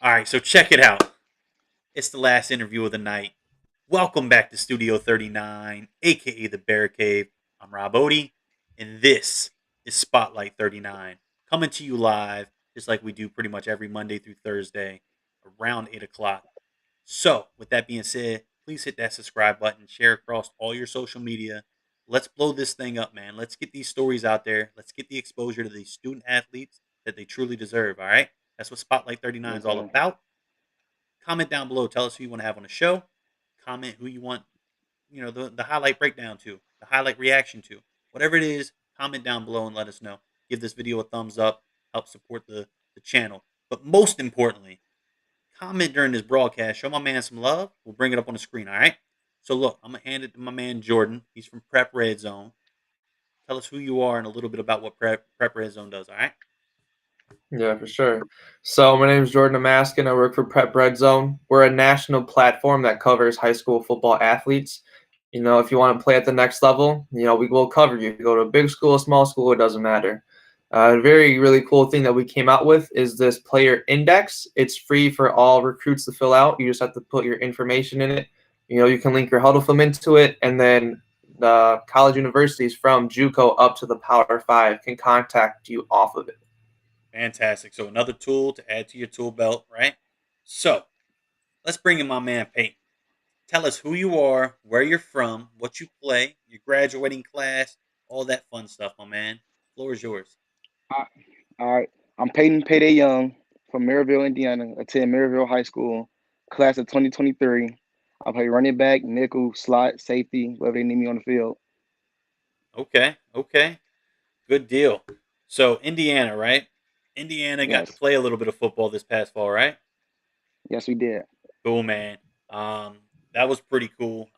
All right, so check it out. It's the last interview of the night. Welcome back to Studio 39, aka the Bear Cave. I'm Rob Odie, and this is Spotlight 39, coming to you live, just like we do pretty much every Monday through Thursday, around 8 o'clock. So, with that being said, please hit that subscribe button, share across all your social media. Let's blow this thing up, man. Let's get these stories out there. Let's get the exposure to these student athletes that they truly deserve, all right? That's what Spotlight 39 Yes, is all sir. about. Comment down below. Tell us who you want to have on the show. Comment who you want, the highlight breakdown to, the highlight reaction to. Whatever it is, comment down below and let us know. Give this video a thumbs up. Help support the channel. But most importantly, comment during this broadcast. Show my man some love. We'll bring it up on the screen, all right? So look, I'm going to hand it to my man Jordan. He's from Prep Red Zone. Tell us who you are and a little bit about what Prep Red Zone does, all right? Yeah, for sure. So my name is Jordan Amaskin. I work for Prep Red Zone. We're a national platform that covers high school football athletes. If you want to play at the next level, we will cover you. If you go to a big school, a small school, it doesn't matter. A very, really cool thing that we came out with is this player index. It's free for all recruits to fill out. You just have to put your information in it. You can link your huddle film into it, and then the college universities from JUCO up to the Power Five can contact you off of it. Fantastic. So another tool to add to your tool belt, right? So let's bring in my man Peyton. Tell us who you are, where you're from, what you play, your graduating class, all that fun stuff, my man. Floor is yours. All all right. I'm Payton Payday Young from Maryville, Indiana. Attend Maryville High School, class of 2023. I play running back, nickel, slot, safety, wherever they need me on the field. Okay, okay, good deal. So Indiana, right? Indiana got to Yes, play a little bit of football this past fall, right? yes, we did. Cool, man. Um, that was pretty cool.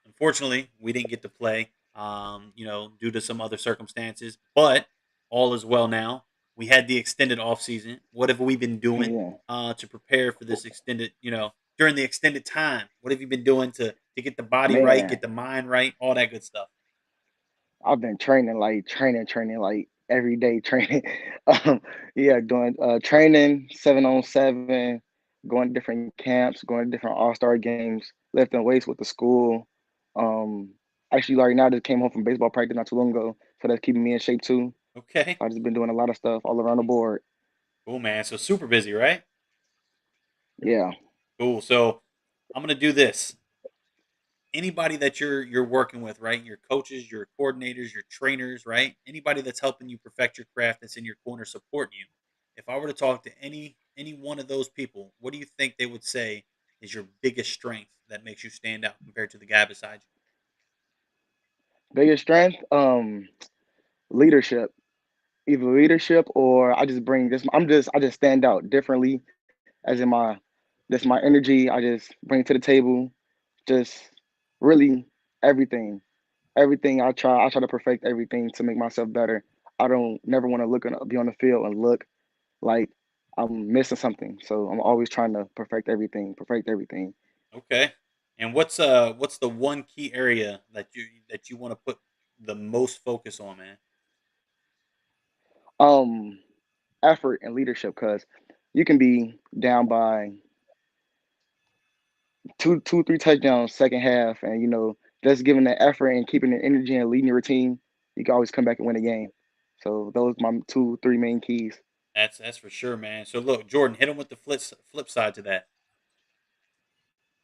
Unfortunately, we didn't get to play, due to some other circumstances, but all is well now. We had the extended off season. What have we been doing Yeah, to prepare for this extended, during the extended time? What have you been doing to get the body right, man, get the mind right, all that good stuff? I've been training training like every day training. um, yeah, doing training 7-on-7, going to different camps, going to different all-star games, lifting weights with the school. Um, actually, right now, I just came home from baseball practice not too long ago, so that's keeping me in shape too. Okay, I've just been doing a lot of stuff all around the board. cool, man. So super busy, right? Yeah. Cool. So I'm gonna do this. Anybody that you're working with, right? Your coaches, your coordinators, your trainers, right? Anybody that's helping you perfect your craft, that's in your corner supporting you. If I were to talk to any one of those people, what do you think they would say is your biggest strength that makes you stand out compared to the guy beside Biggest strength, leadership. Either leadership or I just bring this. I just stand out differently as in my energy. I just bring to the table. Just really everything. Everything I try to perfect everything to make myself better. I don't never want to be on the field and look like I'm missing something. So I'm always trying to perfect everything, perfect everything. you? Okay. And what's the one key area that you want to put the most focus on, man? Um, Effort and leadership, because you can be down by two, three touchdowns second half, and just giving the effort and keeping the energy and leading your team, you can always come back and win a game. So those are my two, three main keys. That's for sure, man. So look, Jordan, hit him with the flip side to that.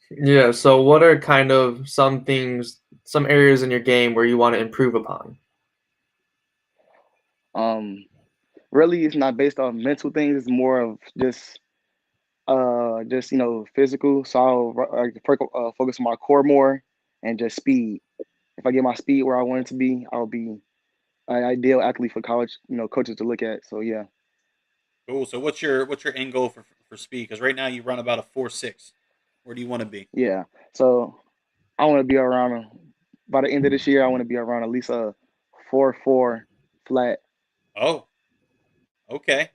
Yeah, so what are kind of some things, some areas in your game where you want to improve upon? Um, Really, it's not based off mental things. It's more of just physical. So focus on my core more and just speed. If I get my speed where I want it to be, I'll be an ideal athlete for college, coaches to look at. So yeah, Cool. So what's your end goal for speed? Because right now you run about a 4.6. Where do you want to be? yeah. So I want to be around by the end of this year. I want to be around at least a 4.4 flat. Oh, okay.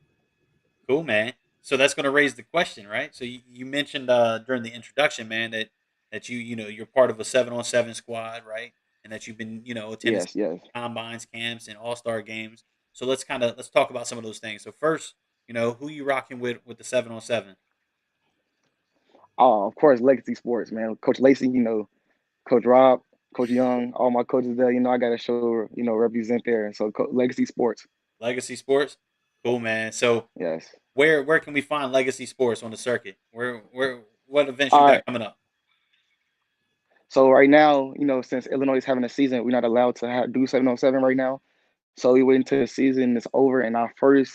Cool, man. So that's going to raise the question, right? So you mentioned during the introduction, man, that you're part of a 7-on-7 squad, right? And that you've been attending Yes, yes. combines, camps, and all star games. So let's talk about some of those things. So first, who you rocking with the 7-on-7? Oh, of course, Legacy Sports, man. Coach Lacey, Coach Rob, Coach Young, all my coaches there. I got to show, represent there. So Legacy Sports, Legacy Sports. Cool, man. So yes. where can we find Legacy Sports on the circuit? Where what events you All got right. coming up? So right now, since Illinois is having a season, we're not allowed to do 7-on-7 right now. So we wait until the season is over, and our first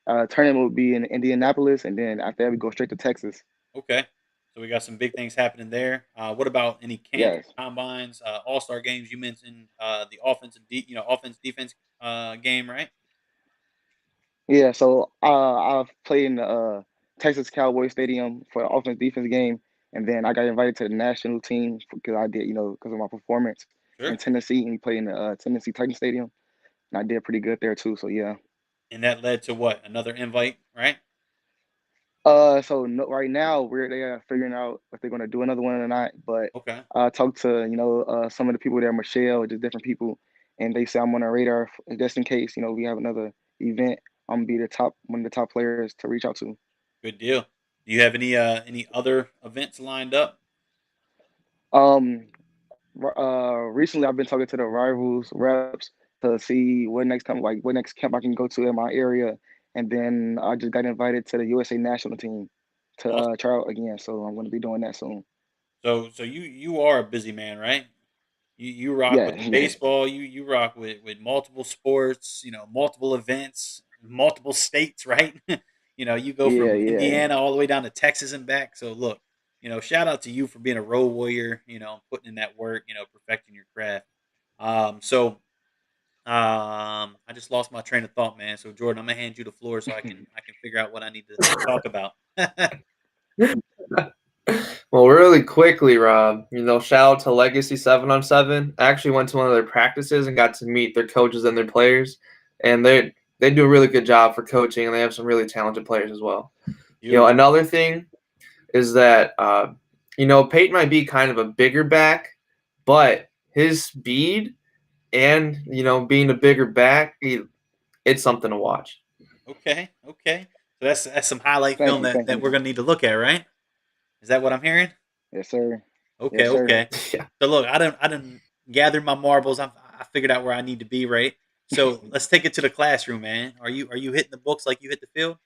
tournament will be in Indianapolis, and then after that we go straight to Texas. Okay. So we got some big things happening there. What about any camps, Yes. combines, all-star games? You mentioned the offense defense game, right? Yeah. So I've played in the Texas Cowboy Stadium for the offense defense game, and then I got invited to the national team because I did, because of my performance in Sure. Tennessee, and we played in the Tennessee Titan Stadium, and I did pretty good there too. So yeah. And that led to what? Another invite, right? So no, right now they are figuring out if they're gonna do another one or not. But Okay. I talked to some of the people there, Michelle, just different people, and they say I'm on the radar just in case we have another event. I'm gonna be one of the top players to reach out to. Good deal. Do you have any other events lined up? Um, Recently I've been talking to the rivals reps to see what next camp I can go to in my area, and then I just got invited to the USA national team to Awesome. try out again. So I'm gonna be doing that soon. So you are a busy man, right? You rock Yeah, with the yeah, baseball. You rock with multiple sports. Multiple events, multiple states, right? You go yeah, from yeah. Indiana all the way down to Texas and back. So look, shout out to you for being a road warrior. Putting in that work. Perfecting your craft. So I just lost my train of thought, man. So Jordan, I'm gonna hand you the floor so I can figure out what I need to talk about. Well, really quickly, Rob, shout out to Legacy 7-on-7. I actually went to one of their practices and got to meet their coaches and their players, and they do a really good job for coaching, and they have some really talented players as well. Beautiful. Another thing is that Peyton might be kind of a bigger back, but his speed and being a bigger back, it's something to watch. Okay, okay. So that's some highlight Thank film you, that, thank that you. we're gonna need to look at, right? Is that what I'm hearing? Yes, sir. Okay, Yes, sir. okay. Yeah. So look, I didn't gather my marbles. I figured out where I need to be, right? So let's take it to the classroom, man. Are you hitting the books like you hit the field?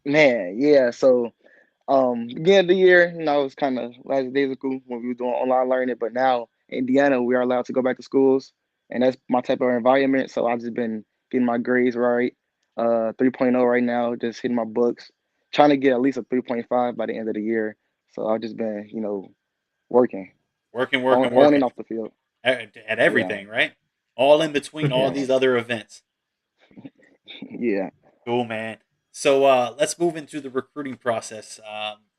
Man, yeah. So beginning of the year, it was kind of last days of school when we were doing online learning, but now in Indiana we are allowed to go back to schools, and that's my type of environment. So I've just been getting my grades right, 3.0 right now, just hitting my books, trying to get at least a 3.5 by the end of the year. So I've just been, working Working, on working, on working and off the field. at Yeah, everything, right? All in between all yes, these other events. yeah. Cool, man. So let's move into the recruiting process.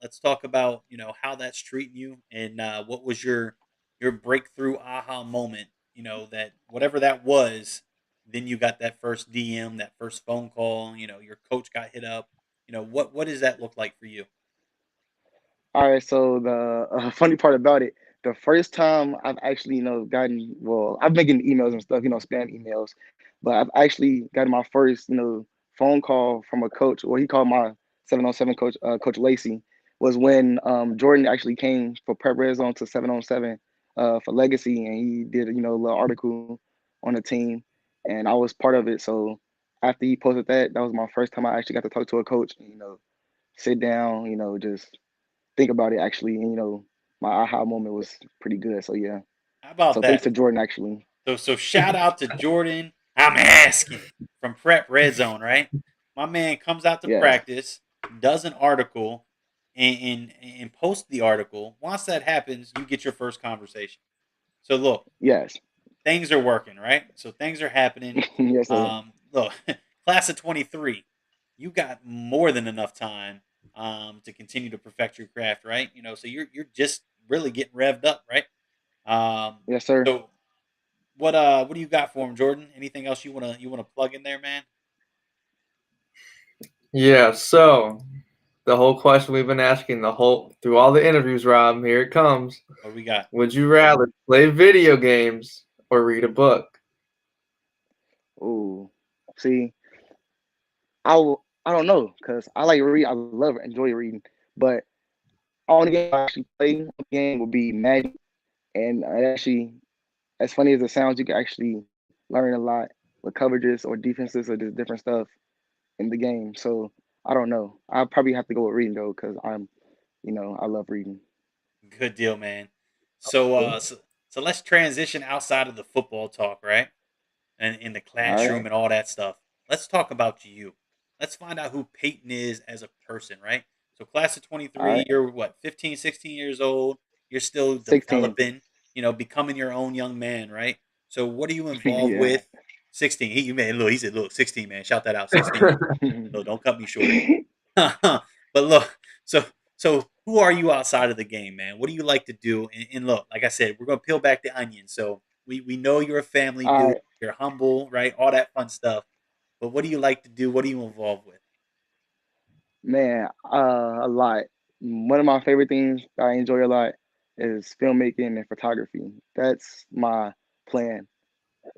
Let's talk about how that's treating you, and what was your breakthrough aha moment. That whatever that was, then you got that first DM, that first phone call. Your coach got hit up. What does that look like for you? All right, so the funny part about it, the first time I've actually, gotten, well, I've been getting emails and stuff, spam emails, but I've actually gotten my first, phone call from a coach. Well, he called my 7-on-7 coach, Coach Lacey, was when Jordan actually came for Prep Red Zone to 7-on-7 for Legacy, and he did, a little article on the team, and I was part of it. So after he posted that, that was my first time I actually got to talk to a coach, and, sit down, just think about it actually, and my aha moment was pretty good. So yeah. How about So thanks that? to Jordan actually. So shout out to Jordan. I'm asking from Prep Red Zone, right? My man comes out to Yes. practice, does an article, and posts the article. Once that happens, you get your first conversation. So look, Yes. things are working, right? So things are happening. Yes, sir. Look, class of 23, you got more than enough time to continue to perfect your craft, right? So you're just really getting revved up, right? Um, Yes, sir. so what do you got for him, Jordan? Anything else you wanna plug in there, man? Yeah, so the whole question we've been asking the whole through all the interviews, Rob, here it comes. What do we got? Would you rather play video games or read a book? Ooh. See, I will. I don't know, cause I like read. I love enjoy reading, but only game I actually play game would be Madden, and actually, as funny as it sounds, you can actually learn a lot with coverages or defenses or just different stuff in the game. So I don't know. I'll probably have to go with reading though, cause I love reading. Good deal, man. So, so let's transition outside of the football talk, right? And in the All right, classroom and all that stuff. Let's talk about you. Let's find out who Peyton is as a person, right? So class of all 23, right. you're what, 15, 16 years old. You're still 16. developing, becoming your own young man, right? So what are you involved Yeah. with? 16. He said, look, 16, man. Shout that out, 16. No, don't cut me short. But look, so who are you outside of the game, man? What do you like to do? And look, like I said, we're gonna peel back the onion. So we know you're a family All dude. right, You're humble, right? All that fun stuff. But what do you like to do? What are you involved with? man. A lot. One of my favorite things that I enjoy a lot is filmmaking and photography. That's my plan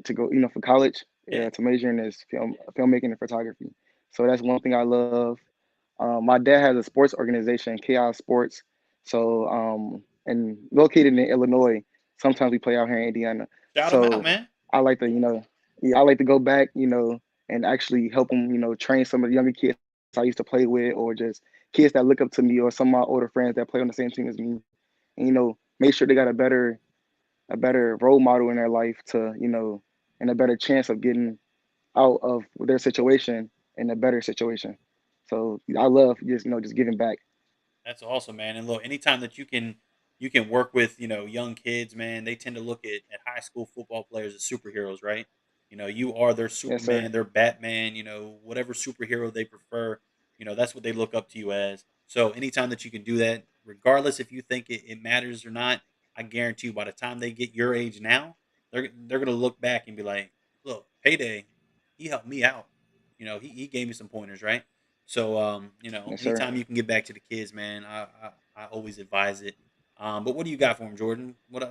to go, for college, Yeah. to major in is filmmaking and photography. So that's one thing I love. My dad has a sports organization, Chaos Sports. So and located in Illinois. Sometimes we play out here in Indiana. Shout them out, So man. I like to, yeah, I like to go back, and actually help them, train some of the younger kids I used to play with, or just kids that look up to me, or some of my older friends that play on the same team as me, and make sure they got a better role model in their life to, and a better chance of getting out of their situation in a better situation. So I love just giving back. That's awesome, man. And look, anytime that you can work with, young kids, man, they tend to look at high school football players as superheroes, right? You are their Yes, Superman, sir. their Batman, whatever superhero they prefer, that's what they look up to you as. So anytime that you can do that, regardless if you think it matters or not, I guarantee you by the time they get your age now, they're gonna look back and be like, look, Payday, he helped me out. He gave me some pointers, right? So, Yes, sir. anytime you can get back to the kids, man, I always advise it. But what do you got for him, Jordan? What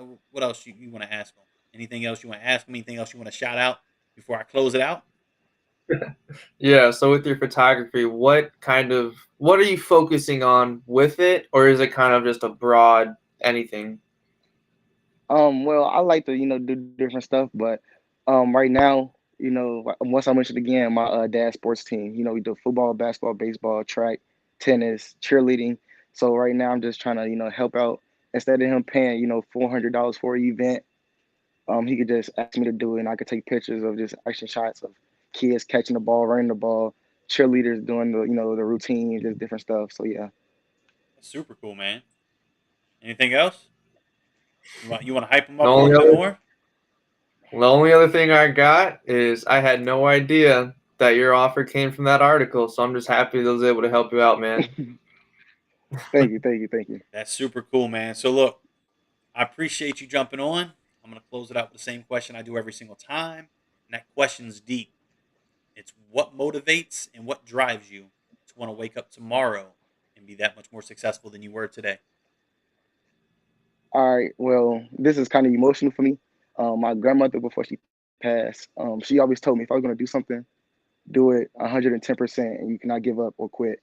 else you want to ask him? Anything else you want to ask him? Anything else you want to shout out before I close it out? Yeah, so with your photography, what are you focusing on with it, or is it kind of just a broad anything? Well, I like to, do different stuff, but right now, once I mentioned again, my dad's sports team, we do football, basketball, baseball, track, tennis, cheerleading. So right now, I'm just trying to, help out. Instead of him paying, $400 for an event, he could just ask me to do it, and I could take pictures of just action shots of kids catching the ball, running the ball, cheerleaders doing the routine, just different stuff. So yeah. That's super cool, man. Anything else? You want to hype him The up a only little bit other more? the only other thing I got is I had no idea that your offer came from that article, so I'm just happy that I was able to help you out, man. Thank you, thank you, thank you. That's super cool, man. So look, I appreciate you jumping on. I'm gonna close it out with the same question I do every single time, and that question's deep. It's what motivates and what drives you to want to wake up tomorrow and be that much more successful than you were today. All right. Well, this is kind of emotional for me. My grandmother, before she passed, she always told me if I was going to do something, do it 110%, and you cannot give up or quit.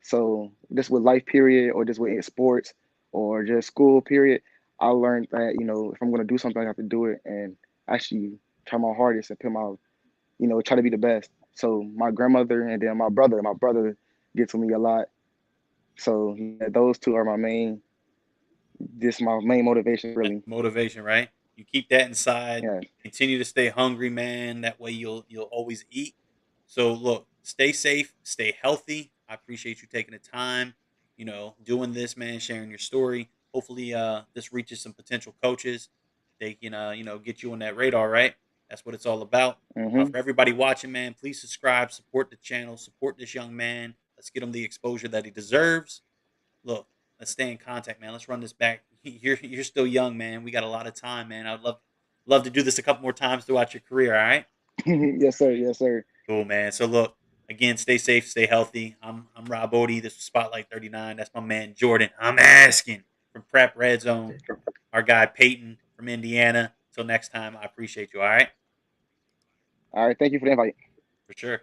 So, just with life period, or just with sports, or just school period, I learned that if I'm going to do something, I have to do it and actually try my hardest and put try to be the best. So, my grandmother and then my brother. My brother gets with me a lot. So, yeah, those two are my main motivation, That's really. motivation, right? You keep that inside. Yeah. Continue to stay hungry, man. That way you'll always eat. So look, stay safe, stay healthy. I appreciate you taking the time, doing this, man, sharing your story. Hopefully this reaches some potential coaches. They can get you on that radar, right? That's what it's all about. Hmm. For everybody watching, man, please subscribe, support the channel, support this young man. Let's get him the exposure that he deserves. Look, let's stay in contact, man. Let's run this back. You're still young, man. We got a lot of time, man. I'd love to do this a couple more times throughout your career. All right, Yes, sir. Yes, sir. cool, man. So look, again, stay safe, stay healthy. I'm Rob Odie. This was Spotlight 39. That's my man Jordan. I'm asking from Prep Red Zone. Our guy Peyton from Indiana. Till next time, I appreciate you. All right, All right. Thank you for the invite. for sure.